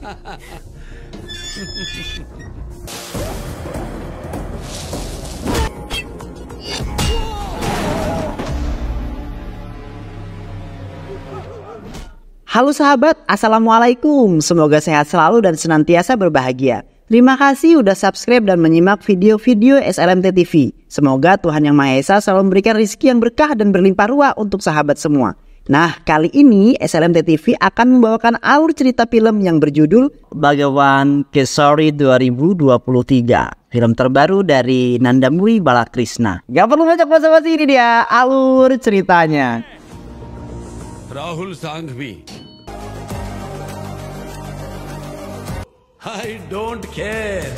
Halo sahabat, Assalamualaikum. Semoga sehat selalu dan senantiasa berbahagia. Terima kasih udah subscribe dan menyimak video-video SLMT TV. Semoga Tuhan Yang Maha Esa selalu memberikan rezeki yang berkah dan berlimpah ruah untuk sahabat semua. Nah, kali ini SLMT TV akan membawakan alur cerita film yang berjudul Bhagawan Kesari 2023. Film terbaru dari Nandamuri Balakrishna. Gak perlu banyak basa-basi, ini dia alur ceritanya. Rahul Sanghvi. I don't care.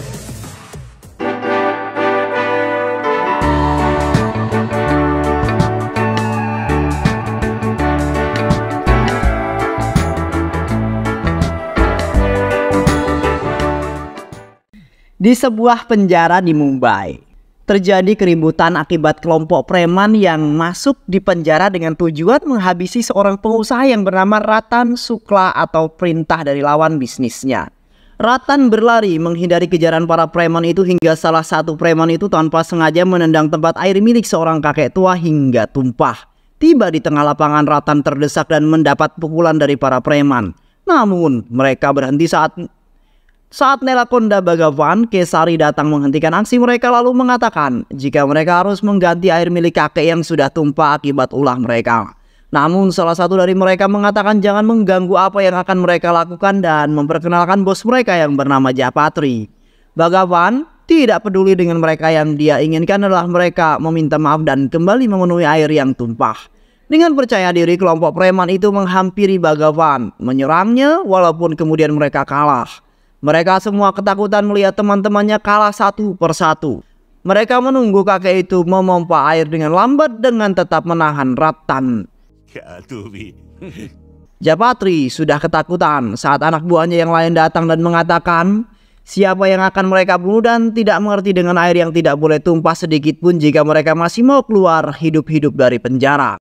Di sebuah penjara di Mumbai, terjadi keributan akibat kelompok preman yang masuk di penjara dengan tujuan menghabisi seorang pengusaha yang bernama Ratan Shukla atau perintah dari lawan bisnisnya. Ratan berlari menghindari kejaran para preman itu hingga salah satu preman itu tanpa sengaja menendang tempat air milik seorang kakek tua hingga tumpah. Tiba di tengah lapangan, Ratan terdesak dan mendapat pukulan dari para preman. Namun mereka berhenti saat Nelakonda Bhagawan Kesari datang menghentikan aksi mereka lalu mengatakan jika mereka harus mengganti air milik kakek yang sudah tumpah akibat ulah mereka. Namun salah satu dari mereka mengatakan jangan mengganggu apa yang akan mereka lakukan dan memperkenalkan bos mereka yang bernama Japatri. Bhagawan tidak peduli dengan mereka, yang dia inginkan adalah mereka meminta maaf dan kembali memenuhi air yang tumpah. Dengan percaya diri, kelompok preman itu menghampiri Bhagawan, menyerangnya walaupun kemudian mereka kalah. Mereka semua ketakutan melihat teman-temannya kalah satu persatu. Mereka menunggu kakek itu memompa air dengan lambat dengan tetap menahan Ratan. Japatri sudah ketakutan saat anak buahnya yang lain datang dan mengatakan siapa yang akan mereka bunuh dan tidak mengerti dengan air yang tidak boleh tumpah sedikit pun jika mereka masih mau keluar hidup-hidup dari penjara.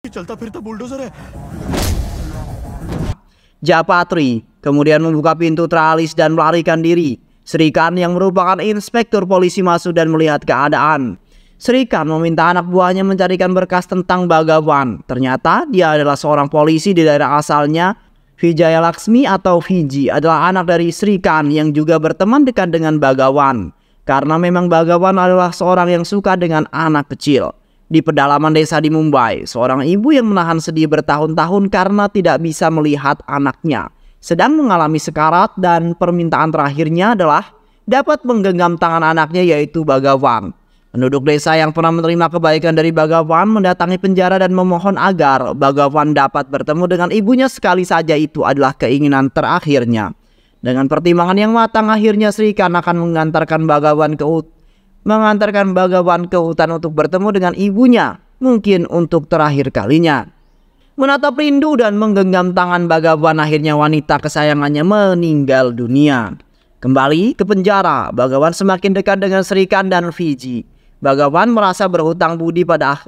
Japatri kemudian membuka pintu teralis dan melarikan diri. Sri Khan yang merupakan inspektur polisi masuk dan melihat keadaan. Sri Khan meminta anak buahnya mencarikan berkas tentang Bhagawan. Ternyata dia adalah seorang polisi di daerah asalnya. Vijaya Laksmi atau Viji adalah anak dari Sri Khan yang juga berteman dekat dengan Bhagawan. Karena memang Bhagawan adalah seorang yang suka dengan anak kecil. Di pedalaman desa di Mumbai, seorang ibu yang menahan sedih bertahun-tahun karena tidak bisa melihat anaknya sedang mengalami sekarat, dan permintaan terakhirnya adalah dapat menggenggam tangan anaknya yaitu Bhagawan. Penduduk desa yang pernah menerima kebaikan dari Bhagawan mendatangi penjara dan memohon agar Bhagawan dapat bertemu dengan ibunya sekali saja. Itu adalah keinginan terakhirnya. Dengan pertimbangan yang matang, akhirnya Sri Khan akan mengantarkan Bhagawan ke hutan untuk bertemu dengan ibunya, mungkin untuk terakhir kalinya. Menatap rindu dan menggenggam tangan Bhagawan, akhirnya wanita kesayangannya meninggal dunia. Kembali ke penjara, Bhagawan semakin dekat dengan Sri Khan dan Viji. Bhagawan merasa berhutang budi pada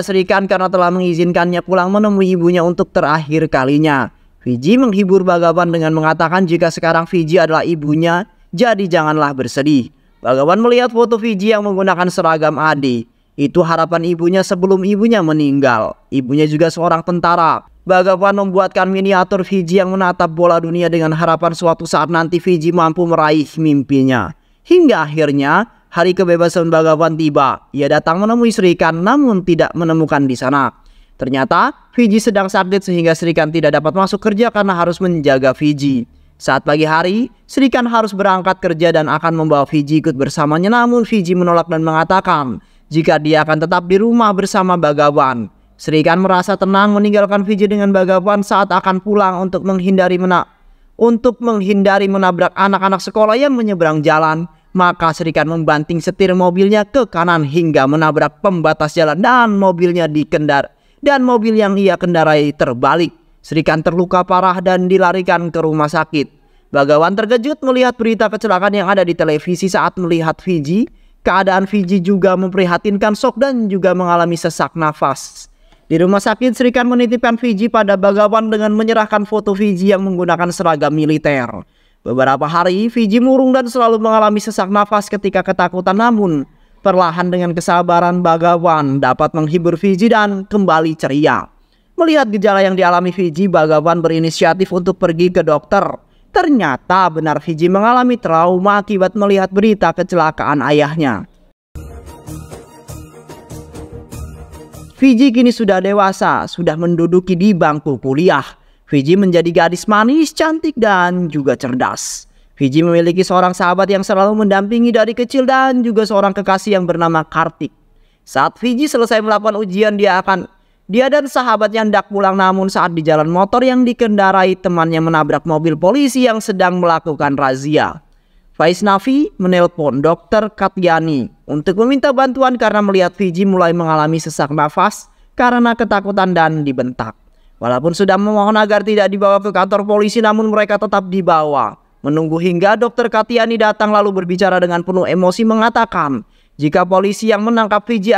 Sri Khan karena telah mengizinkannya pulang menemui ibunya untuk terakhir kalinya. Viji menghibur Bhagawan dengan mengatakan jika sekarang Viji adalah ibunya, jadi janganlah bersedih. Bhagawan melihat foto Viji yang menggunakan seragam AD. Itu harapan ibunya sebelum ibunya meninggal. Ibunya juga seorang tentara. Bhagawan membuatkan miniatur Viji yang menatap bola dunia dengan harapan suatu saat nanti Viji mampu meraih mimpinya. Hingga akhirnya hari kebebasan Bhagawan tiba. Ia datang menemui Sri Khan namun tidak menemukan di sana. Ternyata Viji sedang sakit sehingga Sri Khan tidak dapat masuk kerja karena harus menjaga Viji. Saat pagi hari, Sri Khan harus berangkat kerja dan akan membawa Viji ikut bersamanya, namun Viji menolak dan mengatakan jika dia akan tetap di rumah bersama Bhagawan. Sri Khan merasa tenang meninggalkan Viji dengan Bhagawan saat akan pulang untuk menghindari menabrak anak-anak sekolah yang menyeberang jalan. Maka Sri Khan membanting setir mobilnya ke kanan hingga menabrak pembatas jalan dan mobil yang ia kendarai terbalik. Sri Khan terluka parah dan dilarikan ke rumah sakit. Bhagawan terkejut melihat berita kecelakaan yang ada di televisi saat melihat Viji. Keadaan Viji juga memprihatinkan, shock dan juga mengalami sesak nafas. Di rumah sakit, Srikan menitipkan Fiji pada Bhagawan dengan menyerahkan foto Fiji yang menggunakan seragam militer. Beberapa hari, Fiji murung dan selalu mengalami sesak nafas ketika ketakutan, namun perlahan dengan kesabaran Bhagawan dapat menghibur Fiji dan kembali ceria. Melihat gejala yang dialami Fiji, Bhagawan berinisiatif untuk pergi ke dokter. Ternyata benar Fiji mengalami trauma akibat melihat berita kecelakaan ayahnya. Fiji kini sudah dewasa, sudah menduduki di bangku kuliah. Fiji menjadi gadis manis, cantik, dan juga cerdas. Fiji memiliki seorang sahabat yang selalu mendampingi dari kecil dan juga seorang kekasih yang bernama Kartik. Saat Fiji selesai melakukan ujian, dia dan sahabatnya hendak pulang, namun saat di jalan motor yang dikendarai, temannya menabrak mobil polisi yang sedang melakukan razia. Vaishnavi menelpon Dr. Katyani untuk meminta bantuan karena melihat Fiji mulai mengalami sesak nafas karena ketakutan dan dibentak. Walaupun sudah memohon agar tidak dibawa ke kantor polisi, namun mereka tetap dibawa. Menunggu hingga Dr. Katyani datang lalu berbicara dengan penuh emosi mengatakan jika polisi yang menangkap Fiji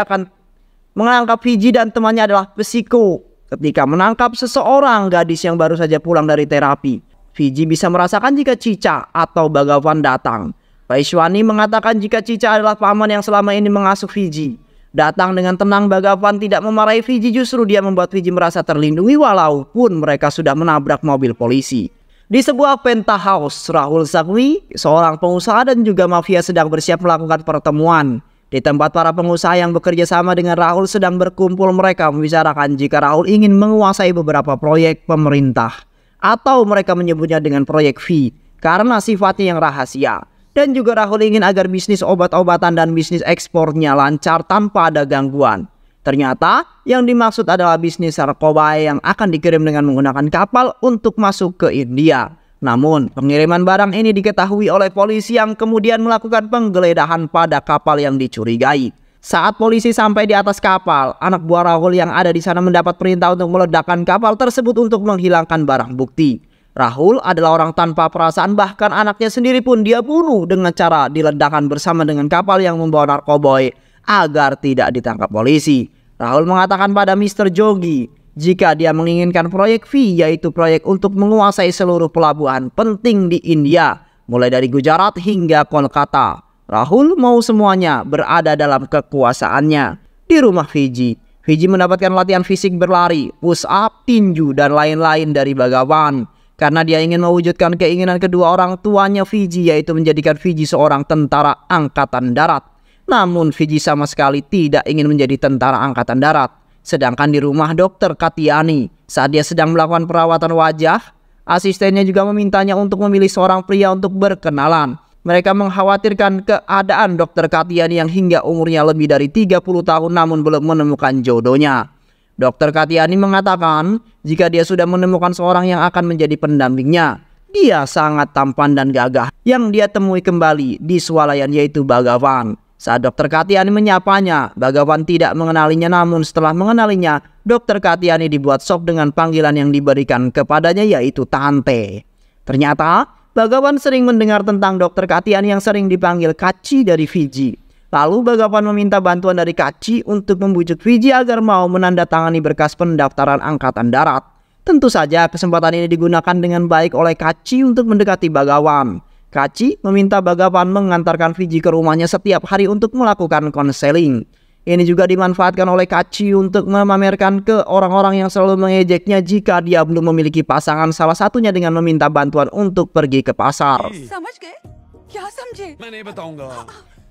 dan temannya adalah psiko ketika menangkap seseorang gadis yang baru saja pulang dari terapi. Fiji bisa merasakan jika Cica atau Bhagawan datang. Vaishwani mengatakan jika Cica adalah paman yang selama ini mengasuh Fiji. Datang dengan tenang, Bhagawan tidak memarahi Fiji, justru dia membuat Fiji merasa terlindungi walaupun mereka sudah menabrak mobil polisi. Di sebuah penthouse, Rahul Sanghvi, seorang pengusaha dan juga mafia sedang bersiap melakukan pertemuan. Di tempat para pengusaha yang bekerja sama dengan Rahul sedang berkumpul, mereka membicarakan jika Rahul ingin menguasai beberapa proyek pemerintah. Atau mereka menyebutnya dengan proyek V karena sifatnya yang rahasia. Dan juga Rahul ingin agar bisnis obat-obatan dan bisnis ekspornya lancar tanpa ada gangguan. Ternyata yang dimaksud adalah bisnis narkoba yang akan dikirim dengan menggunakan kapal untuk masuk ke India. Namun pengiriman barang ini diketahui oleh polisi yang kemudian melakukan penggeledahan pada kapal yang dicurigai. Saat polisi sampai di atas kapal, anak buah Rahul yang ada di sana mendapat perintah untuk meledakkan kapal tersebut untuk menghilangkan barang bukti. Rahul adalah orang tanpa perasaan, bahkan anaknya sendiri pun dia bunuh dengan cara diledakkan bersama dengan kapal yang membawa narkoboy agar tidak ditangkap polisi. Rahul mengatakan pada Mr. Jogi jika dia menginginkan proyek V, yaitu proyek untuk menguasai seluruh pelabuhan penting di India, mulai dari Gujarat hingga Kolkata. Rahul mau semuanya berada dalam kekuasaannya. Di rumah Fiji mendapatkan latihan fisik berlari, push up, tinju, dan lain-lain dari Bhagawan. Karena dia ingin mewujudkan keinginan kedua orang tuanya Fiji, yaitu menjadikan Fiji seorang tentara angkatan darat. Namun Fiji sama sekali tidak ingin menjadi tentara angkatan darat. Sedangkan di rumah Dr. Katyani, saat dia sedang melakukan perawatan wajah, asistennya juga memintanya untuk memilih seorang pria untuk berkenalan. Mereka mengkhawatirkan keadaan Dr. Katyani yang hingga umurnya lebih dari 30 tahun namun belum menemukan jodohnya. Dr. Katyani mengatakan jika dia sudah menemukan seorang yang akan menjadi pendampingnya. Dia sangat tampan dan gagah yang dia temui kembali di swalayan, yaitu Bhagawan. Saat Dr. Katyani menyapanya, Bhagawan tidak mengenalinya, namun setelah mengenalinya, Dr. Katyani dibuat shock dengan panggilan yang diberikan kepadanya, yaitu Tante. Ternyata Bhagawan sering mendengar tentang Dr. Katyani yang sering dipanggil Kachi dari Fiji. Lalu Bhagawan meminta bantuan dari Kachi untuk membujuk Fiji agar mau menandatangani berkas pendaftaran angkatan darat. Tentu saja kesempatan ini digunakan dengan baik oleh Kachi untuk mendekati Bhagawan. Kachi meminta Bhagawan mengantarkan Fiji ke rumahnya setiap hari untuk melakukan konseling. Ini juga dimanfaatkan oleh Kachi untuk memamerkan ke orang-orang yang selalu mengejeknya jika dia belum memiliki pasangan, salah satunya dengan meminta bantuan untuk pergi ke pasar.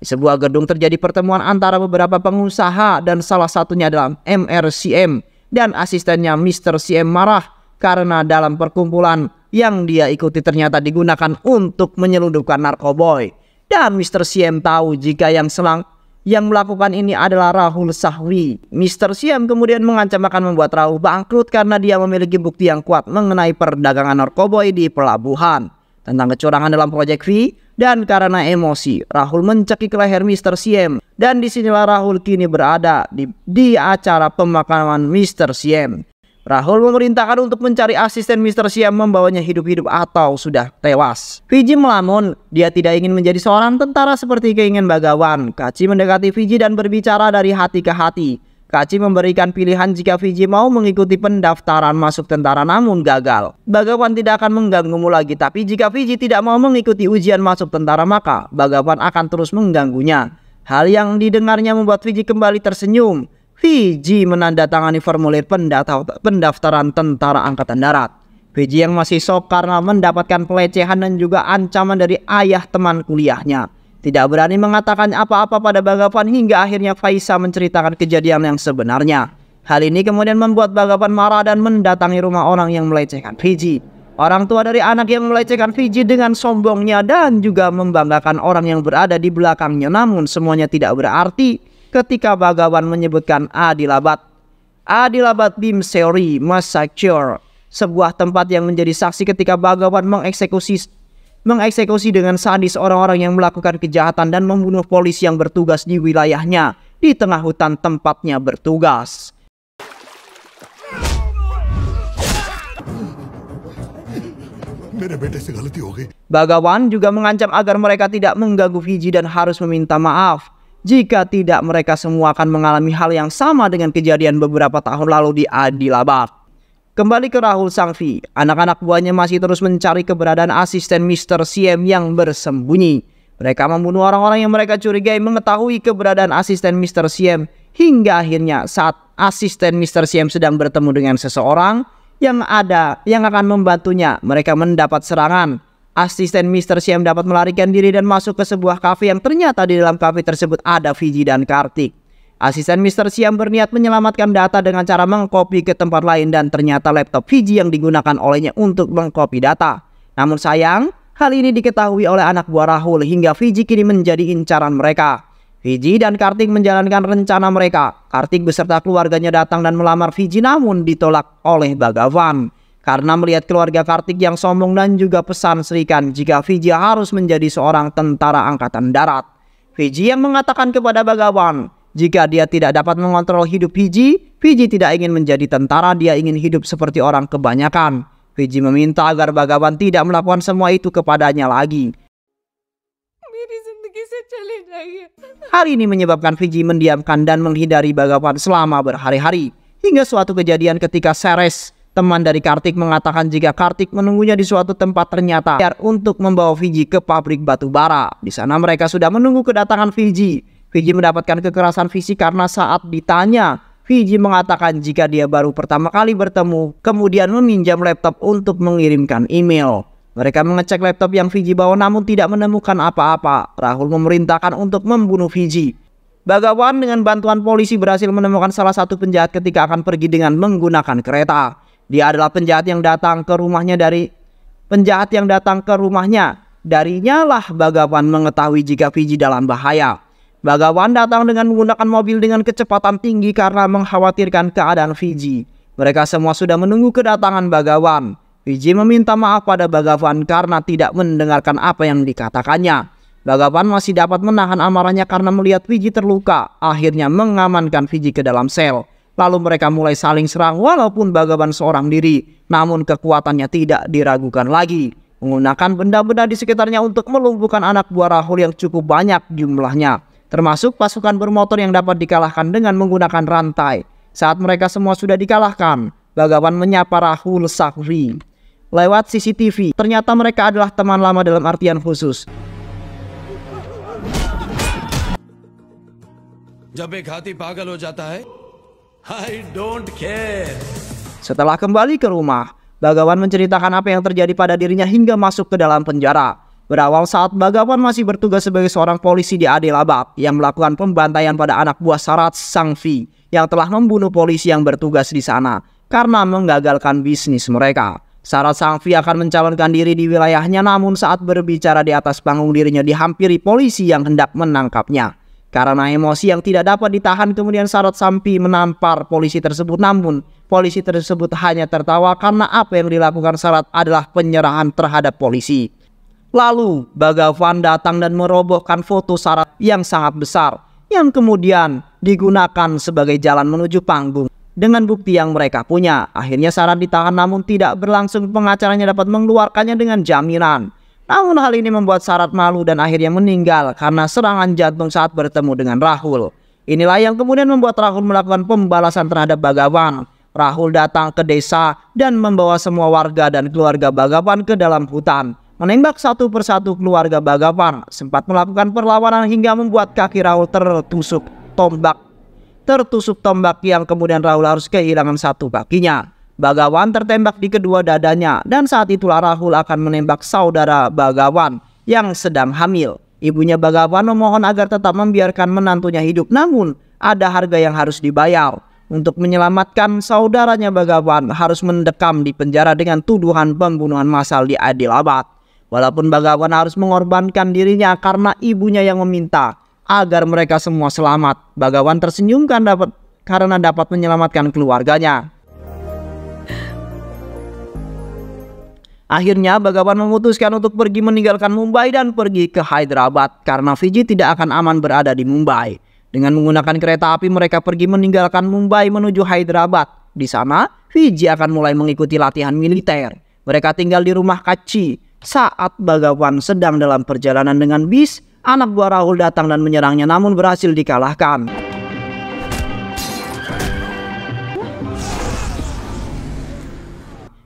Di sebuah gedung terjadi pertemuan antara beberapa pengusaha dan salah satunya adalah MRCM dan asistennya Mr. CM marah karena dalam perkumpulan yang dia ikuti ternyata digunakan untuk menyelundupkan narkoboy. Dan Mr. CM tahu jika yang melakukan ini adalah Rahul Sanghvi. Mr. CM kemudian mengancam akan membuat Rahul bangkrut karena dia memiliki bukti yang kuat mengenai perdagangan narkoboy di pelabuhan. Tentang kecurangan dalam proyek V, dan karena emosi, Rahul mencekik leher Mr. CM. Dan disinilah Rahul kini berada di acara pemakaman Mr. CM. Rahul memerintahkan untuk mencari asisten Mr. CM membawanya hidup-hidup atau sudah tewas. Fiji melamun, dia tidak ingin menjadi seorang tentara seperti keinginan Bhagawan. Kachi mendekati Fiji dan berbicara dari hati ke hati. Kaci memberikan pilihan jika Fiji mau mengikuti pendaftaran masuk tentara namun gagal. Bhagawan tidak akan mengganggumu lagi, tapi jika Fiji tidak mau mengikuti ujian masuk tentara maka Bhagawan akan terus mengganggunya. Hal yang didengarnya membuat Fiji kembali tersenyum. Fiji menandatangani formulir pendaftaran tentara angkatan darat. Fiji yang masih shock karena mendapatkan pelecehan dan juga ancaman dari ayah teman kuliahnya tidak berani mengatakan apa-apa pada Bhagawan hingga akhirnya Faisa menceritakan kejadian yang sebenarnya. Hal ini kemudian membuat Bhagawan marah dan mendatangi rumah orang yang melecehkan Fiji. Orang tua dari anak yang melecehkan Fiji dengan sombongnya dan juga membanggakan orang yang berada di belakangnya, namun semuanya tidak berarti ketika Bhagawan menyebutkan Adilabad. Adilabad Bhimseri Massacre, sebuah tempat yang menjadi saksi ketika Bhagawan mengeksekusi dengan sadis orang-orang yang melakukan kejahatan dan membunuh polisi yang bertugas di wilayahnya di tengah hutan tempatnya bertugas. Bhagawan juga mengancam agar mereka tidak mengganggu Fiji dan harus meminta maaf jika tidak mereka semua akan mengalami hal yang sama dengan kejadian beberapa tahun lalu di Adilabad. Kembali ke Rahul Sanghvi, anak-anak buahnya masih terus mencari keberadaan asisten Mr. Siem yang bersembunyi. Mereka membunuh orang-orang yang mereka curigai mengetahui keberadaan asisten Mr. Siem hingga akhirnya saat asisten Mr. Siem sedang bertemu dengan seseorang yang akan membantunya, mereka mendapat serangan. Asisten Mr. Siem dapat melarikan diri dan masuk ke sebuah kafe yang ternyata di dalam kafe tersebut ada Fiji dan Kartik. Asisten Mr. Siem berniat menyelamatkan data dengan cara mengcopy ke tempat lain dan ternyata laptop Fiji yang digunakan olehnya untuk mengcopy data. Namun sayang, hal ini diketahui oleh anak buah Rahul hingga Fiji kini menjadi incaran mereka. Fiji dan Kartik menjalankan rencana mereka. Kartik beserta keluarganya datang dan melamar Fiji namun ditolak oleh Bhagawan. Karena melihat keluarga Kartik yang sombong dan juga pesan serikan jika Fiji harus menjadi seorang tentara angkatan darat. Fiji yang mengatakan kepada Bhagawan, jika dia tidak dapat mengontrol hidup Fiji, Fiji tidak ingin menjadi tentara, dia ingin hidup seperti orang kebanyakan. Fiji meminta agar Bhagawan tidak melakukan semua itu kepadanya lagi. Hal ini menyebabkan Fiji mendiamkan dan menghindari Bhagawan selama berhari-hari. Hingga suatu kejadian ketika Seres, teman dari Kartik, mengatakan jika Kartik menunggunya di suatu tempat ternyata untuk membawa Fiji ke pabrik batu bara. Di sana mereka sudah menunggu kedatangan Fiji. Fiji mendapatkan kekerasan fisik karena saat ditanya, Fiji mengatakan jika dia baru pertama kali bertemu, kemudian meminjam laptop untuk mengirimkan email. Mereka mengecek laptop yang Fiji bawa namun tidak menemukan apa-apa. Rahul memerintahkan untuk membunuh Fiji. Bhagawan dengan bantuan polisi berhasil menemukan salah satu penjahat ketika akan pergi dengan menggunakan kereta. Dia adalah penjahat yang datang ke rumahnya Darinya lah Bhagawan mengetahui jika Fiji dalam bahaya. Bhagawan datang dengan menggunakan mobil dengan kecepatan tinggi karena mengkhawatirkan keadaan Fiji. Mereka semua sudah menunggu kedatangan Bhagawan. Fiji meminta maaf pada Bhagawan karena tidak mendengarkan apa yang dikatakannya. Bhagawan masih dapat menahan amarahnya karena melihat Fiji terluka. Akhirnya mengamankan Fiji ke dalam sel. Lalu mereka mulai saling serang walaupun Bhagawan seorang diri. Namun kekuatannya tidak diragukan lagi. Menggunakan benda-benda di sekitarnya untuk melumpuhkan anak buah Rahul yang cukup banyak jumlahnya. Termasuk pasukan bermotor yang dapat dikalahkan dengan menggunakan rantai. Saat mereka semua sudah dikalahkan, Bhagawan menyapa Rahul Sanghvi lewat CCTV. Ternyata mereka adalah teman lama dalam artian khusus. जब एक हाथी पागल हो जाता है, I don't care. Setelah kembali ke rumah, Bhagawan menceritakan apa yang terjadi pada dirinya hingga masuk ke dalam penjara. Berawal saat Bhagawan masih bertugas sebagai seorang polisi di Adilabad yang melakukan pembantaian pada anak buah Sarat Sanghvi yang telah membunuh polisi yang bertugas di sana karena menggagalkan bisnis mereka. Sarat Sanghvi akan mencalonkan diri di wilayahnya, namun saat berbicara di atas panggung dirinya dihampiri polisi yang hendak menangkapnya. Karena emosi yang tidak dapat ditahan, kemudian Sarat Sanghvi menampar polisi tersebut, namun polisi tersebut hanya tertawa karena apa yang dilakukan Sarat adalah penyerahan terhadap polisi. Lalu Bhagawan datang dan merobohkan foto Sarat yang sangat besar yang kemudian digunakan sebagai jalan menuju panggung. Dengan bukti yang mereka punya, akhirnya Sarat ditahan namun tidak berlangsung. Pengacaranya dapat mengeluarkannya dengan jaminan. Namun hal ini membuat Sarat malu dan akhirnya meninggal karena serangan jantung saat bertemu dengan Rahul. Inilah yang kemudian membuat Rahul melakukan pembalasan terhadap Bhagavan. Rahul datang ke desa dan membawa semua warga dan keluarga Bhagavan ke dalam hutan. Menembak satu persatu keluarga Bhagavan, sempat melakukan perlawanan hingga membuat kaki Rahul tertusuk tombak yang kemudian Rahul harus kehilangan satu kakinya. Bhagavan tertembak di kedua dadanya dan saat itulah Rahul akan menembak saudara Bhagavan yang sedang hamil. Ibunya Bhagavan memohon agar tetap membiarkan menantunya hidup, namun ada harga yang harus dibayar. Untuk menyelamatkan saudaranya, Bhagavan harus mendekam di penjara dengan tuduhan pembunuhan massal di Adilabad. Walaupun Bhagavan harus mengorbankan dirinya karena ibunya yang meminta agar mereka semua selamat, Bhagavan tersenyum karena dapat menyelamatkan keluarganya. Akhirnya Bhagavan memutuskan untuk pergi meninggalkan Mumbai dan pergi ke Hyderabad karena Fiji tidak akan aman berada di Mumbai. Dengan menggunakan kereta api mereka pergi meninggalkan Mumbai menuju Hyderabad. Di sana Fiji akan mulai mengikuti latihan militer. Mereka tinggal di rumah Kachi. Saat Bhagavan sedang dalam perjalanan dengan bis, anak buah Rahul datang dan menyerangnya namun berhasil dikalahkan.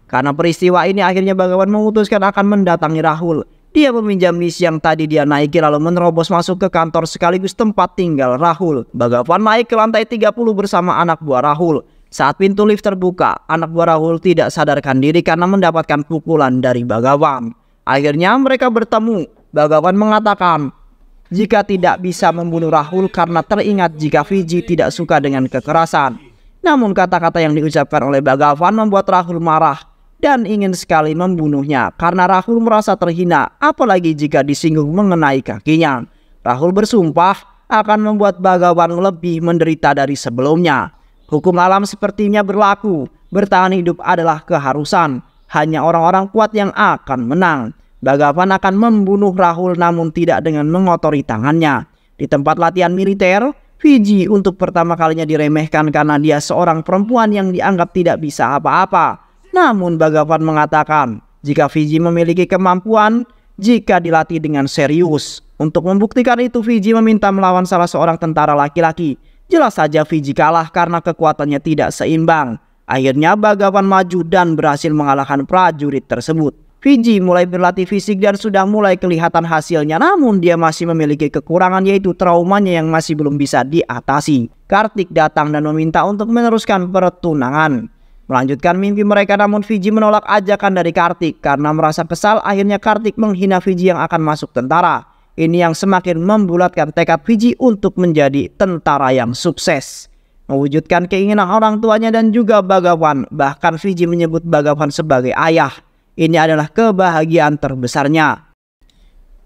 Karena peristiwa ini akhirnya Bhagavan memutuskan akan mendatangi Rahul. Dia meminjam bis yang tadi dia naiki lalu menerobos masuk ke kantor sekaligus tempat tinggal Rahul. Bhagavan naik ke lantai 30 bersama anak buah Rahul. Saat pintu lift terbuka, anak buah Rahul tidak sadarkan diri karena mendapatkan pukulan dari Bhagavan. Akhirnya mereka bertemu. Bhagavan mengatakan jika tidak bisa membunuh Rahul karena teringat jika Fiji tidak suka dengan kekerasan. Namun kata-kata yang diucapkan oleh Bhagavan membuat Rahul marah dan ingin sekali membunuhnya karena Rahul merasa terhina, apalagi jika disinggung mengenai kakinya. Rahul bersumpah akan membuat Bhagavan lebih menderita dari sebelumnya. Hukum alam sepertinya berlaku, bertahan hidup adalah keharusan, hanya orang-orang kuat yang akan menang. Bhagavan akan membunuh Rahul namun tidak dengan mengotori tangannya. Di tempat latihan militer, Fiji untuk pertama kalinya diremehkan karena dia seorang perempuan yang dianggap tidak bisa apa-apa. Namun Bhagavan mengatakan jika Fiji memiliki kemampuan jika dilatih dengan serius. Untuk membuktikan itu Fiji meminta melawan salah seorang tentara laki-laki. Jelas saja Fiji kalah karena kekuatannya tidak seimbang. Akhirnya Bhagavan maju dan berhasil mengalahkan prajurit tersebut. Fiji mulai berlatih fisik dan sudah mulai kelihatan hasilnya, namun dia masih memiliki kekurangan yaitu traumanya yang masih belum bisa diatasi. Kartik datang dan meminta untuk meneruskan pertunangan, melanjutkan mimpi mereka, namun Fiji menolak ajakan dari Kartik karena merasa kesal. Akhirnya Kartik menghina Fiji yang akan masuk tentara. Ini yang semakin membulatkan tekad Fiji untuk menjadi tentara yang sukses, mewujudkan keinginan orang tuanya dan juga Bhagavan. Bahkan Fiji menyebut Bhagavan sebagai ayah. Ini adalah kebahagiaan terbesarnya.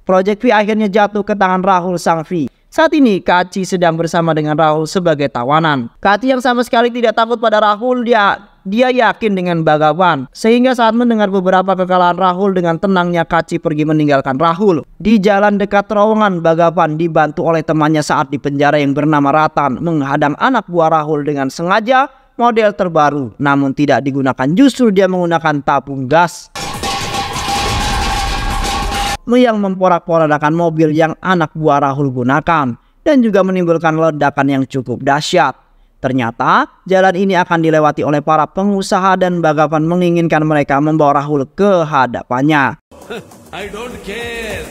Proyek V akhirnya jatuh ke tangan Rahul sang V. Saat ini Kachi sedang bersama dengan Rahul sebagai tawanan. Kachi yang sama sekali tidak takut pada Rahul, dia yakin dengan Bhagavan. Sehingga saat mendengar beberapa kekalahan Rahul, dengan tenangnya Kachi pergi meninggalkan Rahul. Di jalan dekat terowongan, Bhagavan dibantu oleh temannya saat di penjara yang bernama Ratan menghadang anak buah Rahul dengan sengaja model terbaru, namun tidak digunakan. Justru dia menggunakan tabung gas yang memporak-porandakan mobil yang anak buah Rahul gunakan dan juga menimbulkan ledakan yang cukup dahsyat. Ternyata jalan ini akan dilewati oleh para pengusaha dan Bhagavan menginginkan mereka membawa Rahul ke hadapannya. I don't care.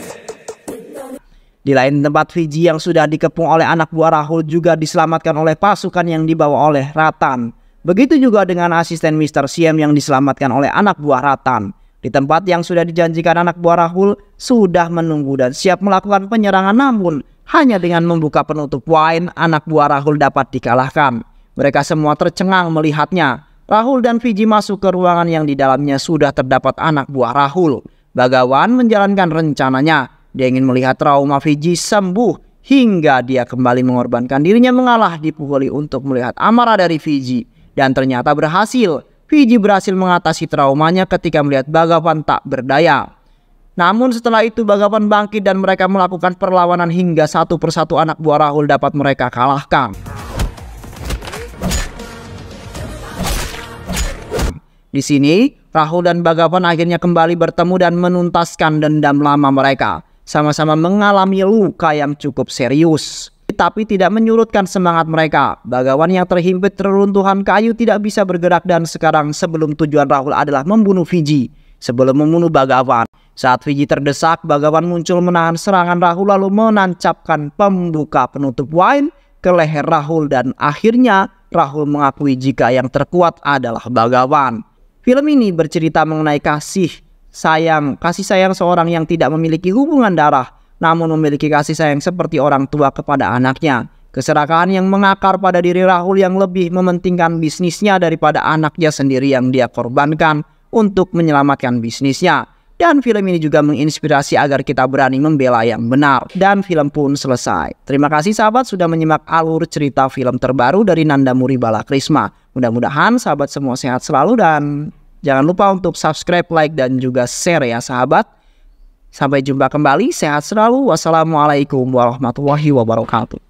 Di lain tempat, Fiji yang sudah dikepung oleh anak buah Rahul juga diselamatkan oleh pasukan yang dibawa oleh Ratan. Begitu juga dengan asisten Mr. Siam yang diselamatkan oleh anak buah Ratan. Di tempat yang sudah dijanjikan, anak buah Rahul sudah menunggu dan siap melakukan penyerangan, namun hanya dengan membuka penutup wine anak buah Rahul dapat dikalahkan. Mereka semua tercengang melihatnya. Rahul dan Fiji masuk ke ruangan yang di dalamnya sudah terdapat anak buah Rahul. Bhagavan menjalankan rencananya. Dia ingin melihat trauma Fiji sembuh hingga dia kembali mengorbankan dirinya mengalah dipukuli untuk melihat amarah dari Fiji. Dan ternyata berhasil. Fiji berhasil mengatasi traumanya ketika melihat Bhagavan tak berdaya. Namun setelah itu Bhagavan bangkit dan mereka melakukan perlawanan hingga satu persatu anak buah Rahul dapat mereka kalahkan. Di sini Rahul dan Bhagavan akhirnya kembali bertemu dan menuntaskan dendam lama mereka. Sama-sama mengalami luka yang cukup serius. tapi tidak menyurutkan semangat mereka. Bagawan yang terhimpit reruntuhan kayu tidak bisa bergerak dan sekarang sebelum tujuan Rahul adalah membunuh Fiji. Sebelum membunuh Bagawan, saat Fiji terdesak, Bagawan muncul menahan serangan Rahul lalu menancapkan pembuka penutup wine ke leher Rahul dan akhirnya Rahul mengakui jika yang terkuat adalah Bagawan. Film ini bercerita mengenai kasih sayang seorang yang tidak memiliki hubungan darah namun memiliki kasih sayang seperti orang tua kepada anaknya. Keserakahan yang mengakar pada diri Rahul yang lebih mementingkan bisnisnya daripada anaknya sendiri yang dia korbankan untuk menyelamatkan bisnisnya. Dan film ini juga menginspirasi agar kita berani membela yang benar. Dan film pun selesai. Terima kasih sahabat sudah menyimak alur cerita film terbaru dari Nandamuri Balakrisma. Mudah-mudahan sahabat semua sehat selalu dan jangan lupa untuk subscribe, like, dan juga share ya sahabat. Sampai jumpa kembali, sehat selalu. Wassalamualaikum warahmatullahi wabarakatuh.